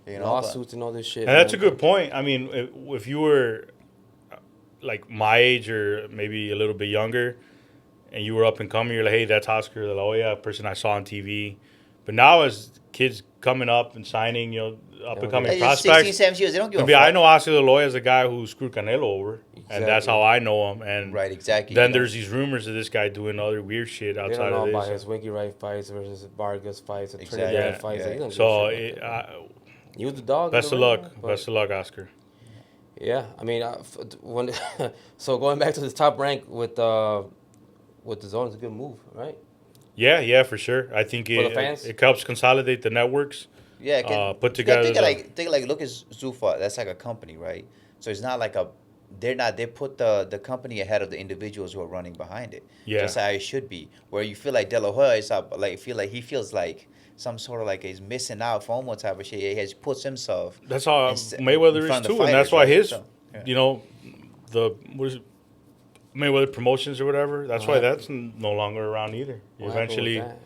You know, lawsuits and all this shit. And that's a man. good point. I mean, if you were like my age or maybe a little bit younger, and you were up and coming, you're like, hey, that's Oscar De La Hoya, a person I saw on TV. But now as kids coming up and signing, you know, up and coming They're just 16, prospects, 17 years, they don't give a I fuck. know Oscar De La Hoya is a guy who screwed Canelo over, and that's Exactly. how I know him. And Right, exactly. then You know? there's these rumors of this guy doing other weird shit They outside don't know of about this. his Winky Wright fights versus Vargas fights, or Exactly. Trinidad Yeah, fights. yeah. Like, he don't give So a shit about that. He was the dog. in best the of ring, luck, but- best of luck, Oscar. Yeah, I mean, so going back to this top rank with the zone is a good move, right? Yeah, for sure. I think For the fans? it helps consolidate the networks. Yeah, Put together Think like look at Zuffa. That's like a company, right? So it's not like they put the company ahead of the individuals who are running behind it. Yeah. Just how it should be. Where you feel like De La Hoya is he feels like some sort of like he's missing out FOMO type of shit. He has puts himself. That's how in Mayweather is front of too, the and that's fighters, why right? his, So, yeah. you know, what is it, Mayweather Promotions or whatever. That's why that's no longer around either. What happened with Eventually, that?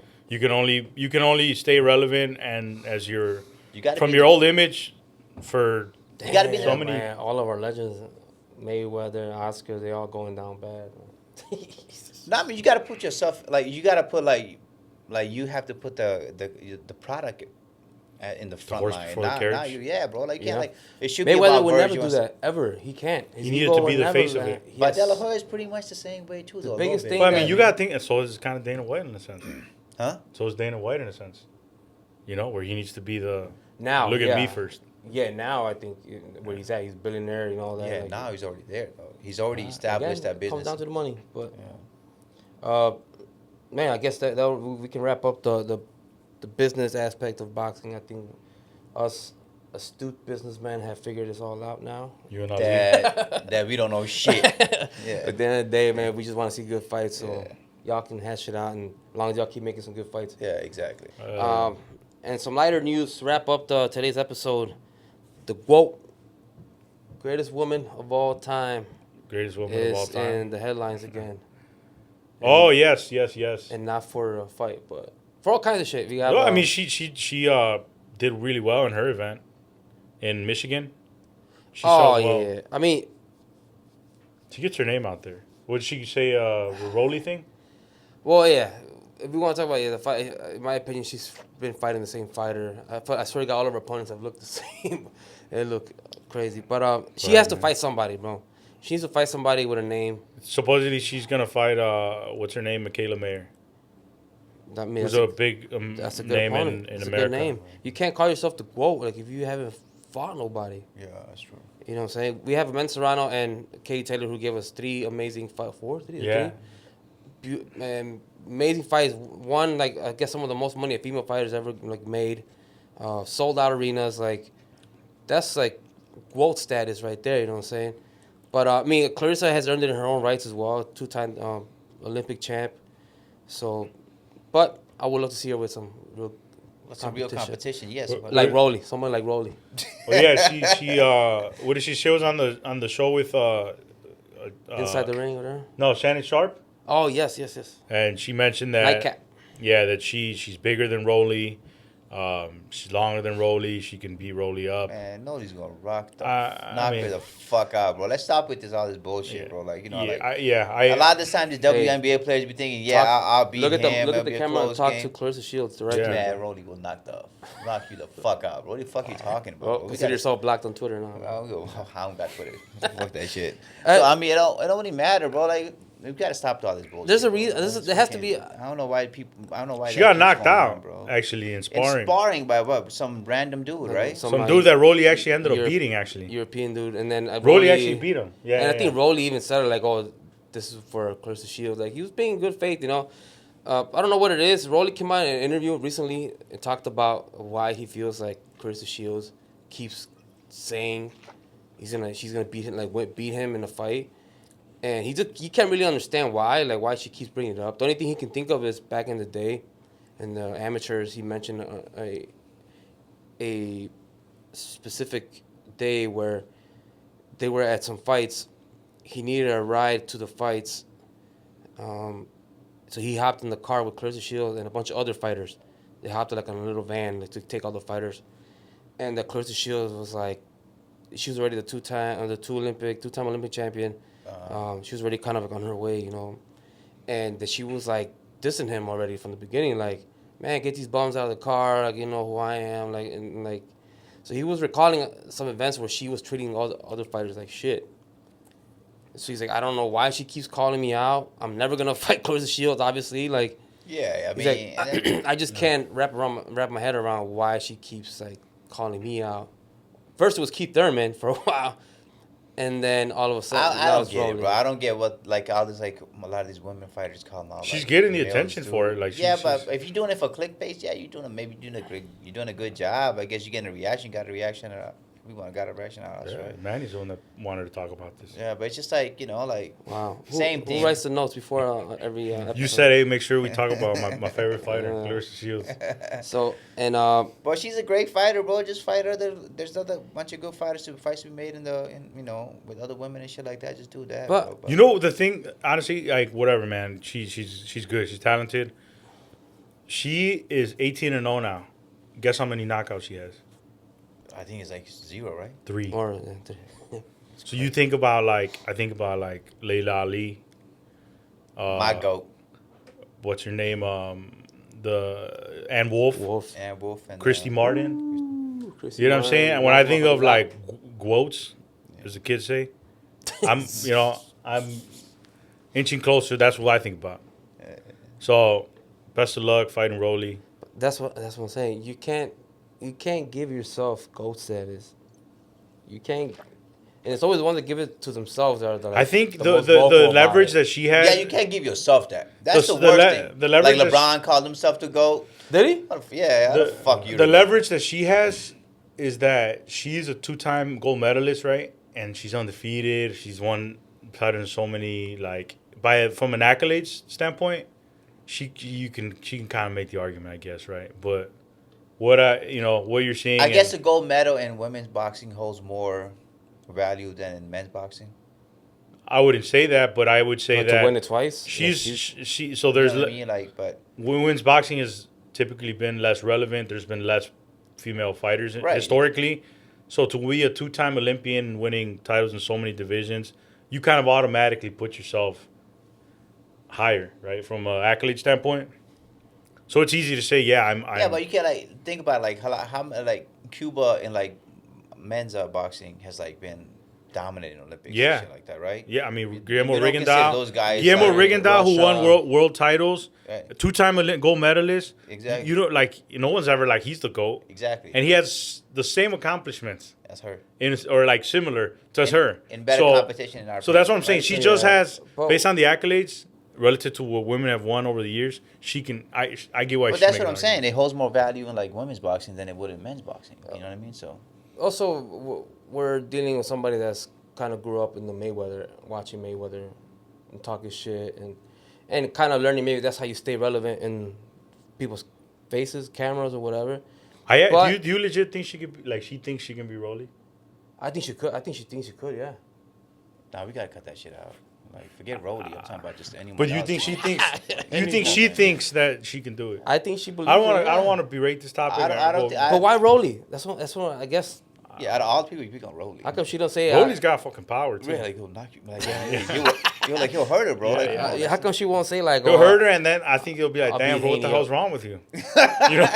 you can only stay relevant and as your You gotta from be your the- old image for You gotta be so the- many. Man, all of our legends, Mayweather, Oscar, they all going down bad. No, I mean you gotta put yourself you gotta put like you have to put the product in the front horse line. before the carriage? Yeah, bro. Like you can't it should be Mayweather about would words, never you do know. that ever. He can't. His He needed ego to be would the never face of let- it. Yes. But De La Hoya is pretty much the same way too. The though, a biggest little thing bit. Well, I mean, that- you got to think. So is kind of Dana White in a sense. Huh? So is Dana White in a sense. You know, where he needs to be the Now, look yeah. at me first. Yeah, now I think where he's at, he's billionaire and all that. Yeah, like, now he's already there. Though. He's already again, established that it business. comes down to the money, but Yeah. man, I guess that we can wrap up the business aspect of boxing. I think us astute businessmen have figured this all out now. You and I. that we don't know shit. Yeah. At the end of the day, man, we just want to see good fights, so Yeah. y'all can hash it out, and as long as y'all keep making some good fights. Yeah, exactly. And some lighter news to wrap up today's episode. The GWOAT, greatest woman of all time, Greatest woman of all is time. in the headlines again. Oh yes. And not for a fight, but for all kinds of shit. We got, No, I mean she did really well in her event in Michigan. She oh sells well. yeah. I mean, She gets her name out there. What did she say? Rolly thing? well, yeah. If we want to talk about the fight, in my opinion, she's been fighting the same fighter. I swear to God, all of her opponents have looked the same. They look crazy, but she Right, has to man. fight somebody, bro. She needs to fight somebody with a name. Supposedly she's gonna fight. What's her name? Michaela Mayer. That means Who's a big that's a good name opponent. in It's a America. good name. You can't call yourself the GWOAT like if you haven't fought nobody. Yeah, that's true. You know what I'm saying? We have Ben Serrano and Katie Taylor who gave us three amazing fights. Yeah. Amazing fights. One, like, I guess some of the most money a female fighters ever like made. Sold out arenas. Like, that's like GWOAT status right there. You know what I'm saying? But I mean, Claressa has earned it in her own rights as well. 2-time Olympic champ. So, but I would love to see her with some real What's a real competition? Yes. Well, But Like Rolly, someone like Rolly. Oh yeah, she what did she was on the show with Inside the ring or whatever. no, Shannon Sharp, Oh yes. and she mentioned that Nightcap. that she's bigger than Rolly, she's longer than Rolly, she can beat Rolly up. man, nobody's gonna knock I mean, her the fuck out, bro. Let's stop with all this bullshit, yeah, bro. Like yeah, like I a lot of the time, the WNBA players be thinking, yeah, Talk- I'll beat Look at him. look It'll at the be a camera and close talk game. to Claressa Shields directly. Yeah. Man, Rolly will knock you the fuck out, bro. What the fuck you talking about? Well, bro? We consider gotta- yourself blocked on Twitter now. I don't got Twitter. Fuck that shit. Uh, So I mean, it don't really matter, bro. Like we gotta stop all this bullshit. There's a bro. reason. There We has to can't be. do it. I don't know why people. I don't know why she that got keeps knocked going out on, bro. actually in In sparring. sparring by what? Some random dude, right? Some dude that Rolly actually ended up beating actually. European dude, and then Rolly actually beat him. Yeah, and yeah, I think yeah. Rolly even said it like, "Oh, this is for Claressa Shields." Like he was being in good faith, you know. I don't know what it is. Rolly came out in an interview recently and talked about why he feels like Claressa Shields keeps saying she's gonna beat him, beat him in a fight, and he can't really understand why she keeps bringing it up. The only thing he can think of is back in the day, in the amateurs. He mentioned a specific day where they were at some fights. He needed a ride to the fights. So he hopped in the car with Claressa Shields and a bunch of other fighters. They hopped like on a little van to take all the fighters. And the Claressa Shields was like, she was already the two-time Olympic champion. She was already kind of like on her way, you know. And that she was like dissing him already from the beginning, like, man, get these bums out of the car, like, you know who I am, like, and like. So he was recalling some events where she was treating all the other fighters like shit. So he's like, I don't know why she keeps calling me out. I'm never gonna fight Claressa Shields, obviously. Like, Yeah, I he's mean, like, I just can't wrap my head around why she keeps like calling me out. First it was Keith Thurman for a while, and then all of a sudden I don't get it, bro. I don't get what like all this like a lot of these women fighters calling out. She's like, getting the males attention do. for it. Like, yeah, she's but if you're doing it for clickbait, yeah, you're doing a good job. I guess you're getting a reaction. Got a reaction. Got a reaction out of us, right? Manny's the one that wanted to talk about this. Yeah, but it's just like like wow. same thing. Who writes the notes before every episode? You said, hey, make sure we talk about my favorite fighter, Claressa Shields. So and But she's a great fighter, bro. Just fight other. There's other bunch of good fights to be made with other women and shit like that. Just do that. But- bro. You know the thing, honestly, like whatever, man. She's good. She's talented. She is 18-0 now. Guess how many knockouts she has? I think it's like 0, right? 3. more than So you think about like Layla Ali. My goat, What's her name? The Ann Wolf. and Wolf, and Christy Martin. Chrissy You know what I'm Martin, saying? And when I think of Black. like GWOATs, as the kids say, I'm inching closer. That's what I think about. So, best of luck fighting Rolly. That's what I'm saying. You can't give yourself GOAT status. You can't, and it's always the ones that give it to themselves that are the. Like, I think the most vocal about leverage it. that she has. yeah, you can't give yourself that. That's The- the the worst le- thing. the leverage like that LeBron called himself to GOAT. Did he? Yeah, how the fuck you? The do that? leverage that she has is that she's a 2-time gold medalist, right? And she's undefeated. She's won title in so many from an accolades standpoint. She can kind of make the argument, I guess, right? But what you're seeing. I guess a gold medal in women's boxing holds more value than in men's boxing. I wouldn't say that, but I would say But that to win it twice. So there's You know what I mean? Like, but women's boxing has typically been less relevant. There's been less female fighters Right. historically. So to be a 2-time Olympian winning titles in so many divisions, you kind of automatically put yourself higher, right, from an accolade standpoint. So it's easy to say, I'm but you can't think about how Cuba in men's boxing has been dominating Olympics. Yeah. And shit like that, right? Yeah, I mean, Guillermo You don't consider Rigondeaux. those guys, Guillermo like, Rigondeaux, who won Russia. world titles, Right. 2-time gold medalist. Exactly. You don't no one's ever he's the GOAT. Exactly. And he has the same accomplishments, That's her. similar to her. In better competition in our So that's what I'm opinion, saying. right? She just has, Well- based on the accolades, relative to what women have won over the years, she can. I get why. But she's that's making what I'm an saying. It holds more value in women's boxing than it would in men's boxing. You know what I mean? So Also, we're dealing with somebody that's kind of grew up in the watching Mayweather, and talking shit, and kind of learning maybe that's how you stay relevant in people's faces, cameras, or whatever. Do you legit think she could like? She thinks she can be Rolly? I think she could. I think she thinks she could. Yeah. Nah, we gotta cut that shit out. Like, forget Rolly. I'm talking about just anyone. But you else. think she thinks? You think she thinks that she can do it? I think she believes. I don't want it, to. yeah. I don't want to berate this topic. I don't think- But why Rolly? That's what I guess. Yeah, out of all the people, you pick on Rolly. How come she don't say? Rolly's got fucking power too. Really, like, he'll knock you. Like, you're like, he'll hurt her, bro. Like, come on, How come she won't say like? He'll hurt her, and then I think he'll be like, I'll "Damn, be bro, what the hanging hell's up. wrong with you? You know,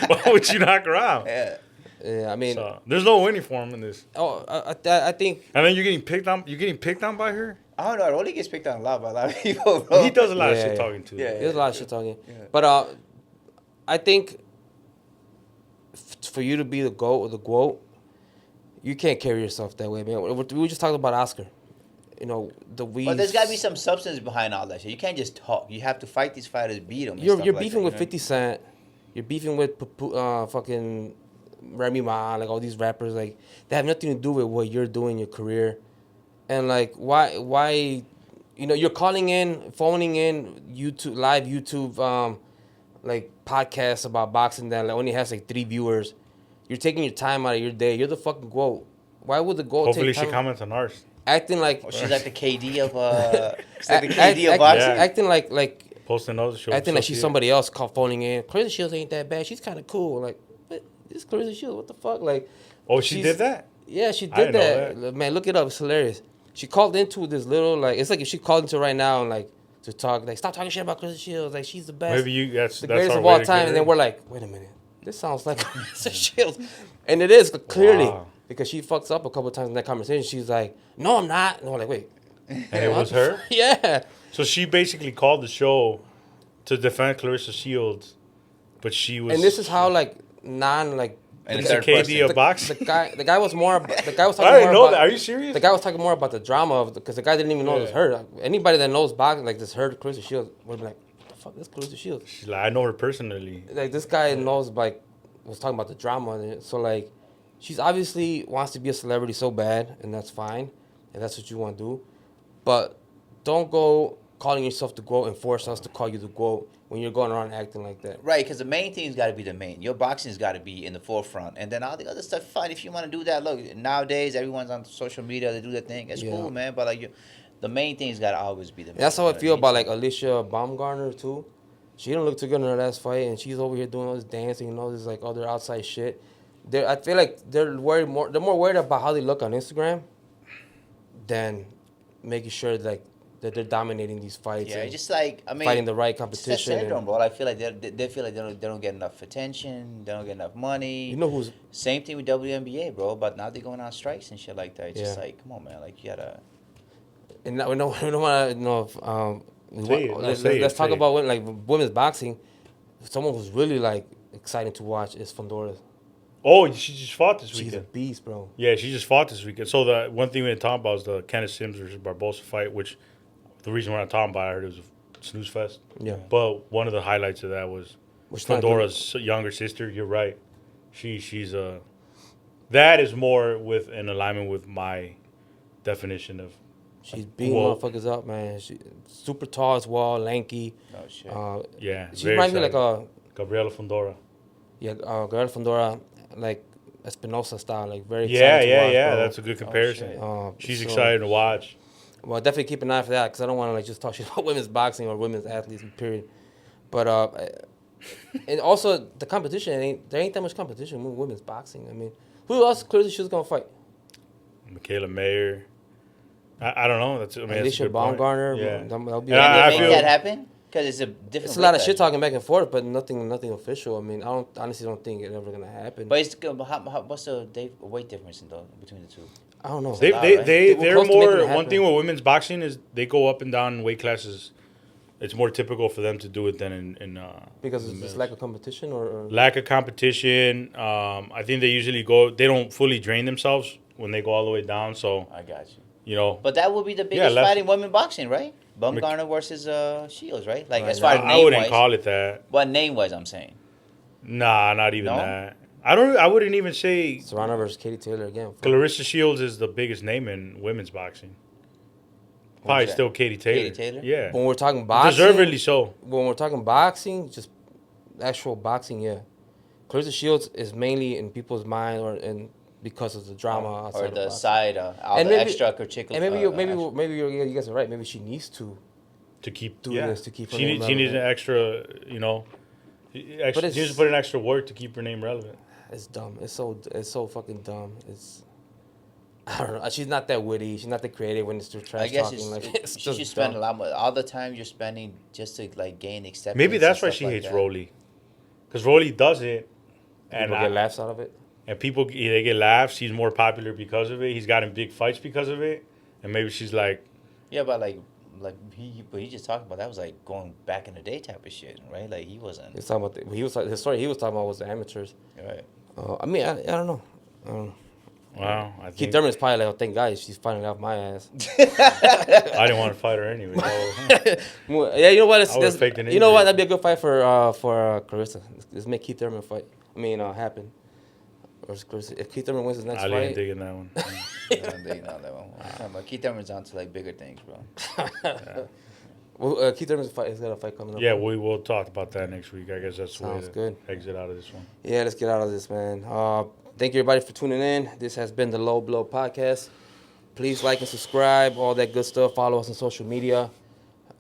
why would you knock her out?" Yeah. Yeah, I mean, So, there's no winning for him in this. I think. And then you're getting picked on. You're getting picked on by her. I don't know. Rolly gets picked on a lot by a lot of people, bro. He does a lot of Yeah, shit yeah. talking to. Yeah. There's a lot of shit talking. Yeah. But I think for you to be the GOAT or the GWOAT, you can't carry yourself that way, man. We were just talking about Oscar. You know, But there's gotta be some substance behind all that shit. You can't just talk. You have to fight these fighters, beat them. You're beefing with 50 Cent. You're beefing with fucking Remy Ma, like all these rappers. Like, they have nothing to do with what you're doing in your career. And like, why, you know, you're calling in, phoning in live YouTube, like podcasts about boxing that only has like 3 viewers. You're taking your time out of your day. You're the fucking GOAT. Why would the GOAT Hopefully, take she time? comments on ours. Acting like Oh, she's like the KD of she's like the KD of boxing. Yeah. acting like Posting those shows. acting like she's somebody else phoning in. Claressa Shields ain't that bad. She's kind of cool. Like, but this Claressa Shields, what the fuck? Like, Oh, she did that. yeah, she I did didn't know that. Man, look it up. It's hilarious. She called into this little like it's like if she called into right now and like to talk like stop talking shit about Claressa Shields. Like she's the best. Maybe that's the that's greatest our of way all to get time. her And then in. we're like, wait a minute, this sounds like Claressa Shields, and it is clearly Wow. because she fucks up a couple times in that conversation. She's like, no, I'm not. And we're like, wait, And it was her. yeah. So she basically called the show to defend Claressa Shields, but she was. And this is how like like. And It's the a third KD person. of boxing. The guy was more. The guy was talking I more didn't know about, that. Are you serious? The guy was talking more about the drama of because the guy didn't even know it was Yeah. her. Like, anybody that knows boxing, like this heard Claressa Shields, would be like, "What the fuck, that's Claressa Shields." She's like, I know her personally. Like this guy knows like was talking about the drama, and so like she's obviously wants to be a celebrity so bad, and that's fine, and that's what you want to do, but don't go calling yourself the GWOAT and force us to call you the GWOAT when you're going around acting like that. Right, because the main thing's got to be the main. Your boxing's got to be in the forefront, and then all the other stuff. Fine, if you want to do that. Look, nowadays everyone's on social media to do their thing. It's Yeah. cool, man. But like, the main thing's got to always be the main. And that's how I You feel know about what like Alicia Baumgartner too. She didn't look too good in her last fight, and she's over here doing all this dancing and all this like other outside shit. I feel like they're more worried about how they look on Instagram than making sure like that they're dominating these fights. Yeah, and just like I mean, fighting the right it's that competition. syndrome, and- bro. I feel like they feel like they don't get enough attention. They don't get enough money. You know who's Same thing with WNBA, bro. But now they're going on strikes and shit like that. It's just Yeah. like, come on, man. Like you gotta. and now we don't want to know if Say it. No, let's say let's it, talk say it. about like women's boxing. Someone who's really like exciting to watch is Fondora. Oh, she just fought this She's a weekend. beast, bro. Yeah, she just fought this weekend. So the one thing we didn't talk about is the Kenneth Sims versus Barbosa fight, which the reason we're not talking about it, I heard it was a snooze fest. Yeah. But one of the highlights of that was Which not Fondora's younger sister. You're right. She's that is more with in alignment with my definition of She's beating Whoa. motherfuckers up, man. She super tall as well, lanky. Oh shit. yeah. She very reminds me like exciting. Gabriela Fondora. Girl Fondora, like Espinosa style, like very Yeah, exciting to yeah, watch, yeah. bro. That's a good comparison. shit. She's So- excited to watch. Well, definitely keep an eye for that because I don't want to like just talk shit about women's boxing or women's athletes, period. But and also the competition there ain't that much competition with women's boxing. I mean, who else clearly she's gonna fight? Michaela Mayer. I don't know. That's I mean, that's a Alicia good point. Baumgartner. Yeah. That'll be. And I Can they feel- make that happen? Because it's a different. It's a lot of weight shit class. talking back and forth, but nothing official. I mean, I honestly don't think it's ever gonna happen. But it's good. But what's the weight difference between the two? I don't know. They lot, they right? they They were they're close to making more it one happen. thing with women's boxing is they go up and down in weight classes. It's more typical for them to do it than in Because in it's just men's. lack of competition, or Lack of competition. I think they usually go. They don't fully drain themselves when they go all the way down. So I got you. you know, But that would be the biggest left- fight in women boxing, right? Baumgartner versus Shields, right? Like Right, as far as I name wouldn't wise. call it that. What name wise? I'm saying. Nah, not even No? that. I wouldn't even say Serrano versus Katie Taylor again. Claressa Shields is the biggest name in women's boxing. Probably that? still Katie Taylor. Katie Taylor? Yeah. When we're talking boxing, Deservedly so. when we're talking boxing, just actual boxing, yeah. Claressa Shields is mainly in people's mind because of the drama outside or of the boxing. side, all And the maybe- extra curricular. And maybe you guys are right. Maybe she needs to keep do this to keep her she name needs an relevant. extra, extra, she needs to put an extra work to keep her name relevant. It's dumb. It's so fucking dumb. I don't know. She's not that witty. She's not that creative when it's through trash I guess talking. It's she just should spend dumb. a lot more. All the time you're spending just to like gain acceptance. Maybe that's and why stuff she like hates that. Rolly, because Rolly does it, and People get laughs out of it. and people they get laughs. He's more popular because of it. He's gotten big fights because of it, and maybe she's like, Yeah, but like he just talked about that was like going back in the day type of shit, right? Like he wasn't. He's talking about his story. He was talking about was the amateurs. Right. I mean, I don't know. wow, I Keith think Thurman is probably like, oh, thank God she's finally off my ass. I didn't want to fight her anyway. Yeah, you know what? I would've faked an You know what? injury. That'd be a good fight for Claressa. Let's make Keith Thurman fight. I mean, happen. Or is Claressa, if Keith Thurman wins his next I didn't fight, dig in that one. I'm digging on that one. But Keith Thurman's on to like bigger things, bro. well, Keith Thurman's has got a fight coming up. Yeah, we will talk about that next week. I guess that's the way Sounds to good. exit out of this one. Yeah, let's get out of this, man. Thank you, everybody, for tuning in. This has been the Low Blow Podcast. Please like and subscribe, all that good stuff. Follow us on social media.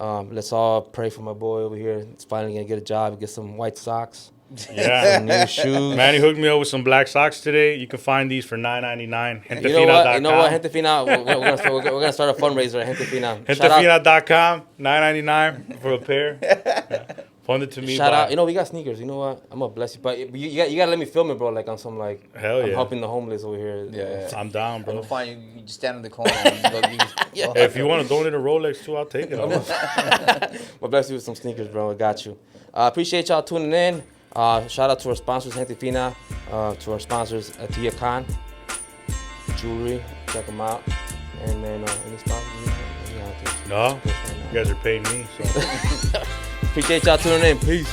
Let's all pray for my boy over here. He's finally going to get a job, get some white socks, Yeah. some new shoes. Manny hooked me up with some black socks today. You can find these for $9.99. You know what? Gentefina, we're gonna start a fundraiser at Gentefina. Gentefina.com, $9.99 for a pair. Yeah. Funded to me. Shout by, out. You know, we got sneakers. You know what? I'm gonna bless you. But you gotta let me film it, bro. Like on some like Hell I'm yeah. helping the homeless over here. Yeah. I'm down, I'm bro. gonna find you. You just stand in the corner. And go, Hey, if you want to donate a Rolex too, I'll take it. Well, bless you with some sneakers, bro. I got you. Appreciate y'all tuning in. Shout out to our sponsors, Gentefina, to our sponsors, Tia Khan Jewelry. Check them out. And then any sponsors? No, you guys are paying me. So. Appreciate y'all tuning in. Peace.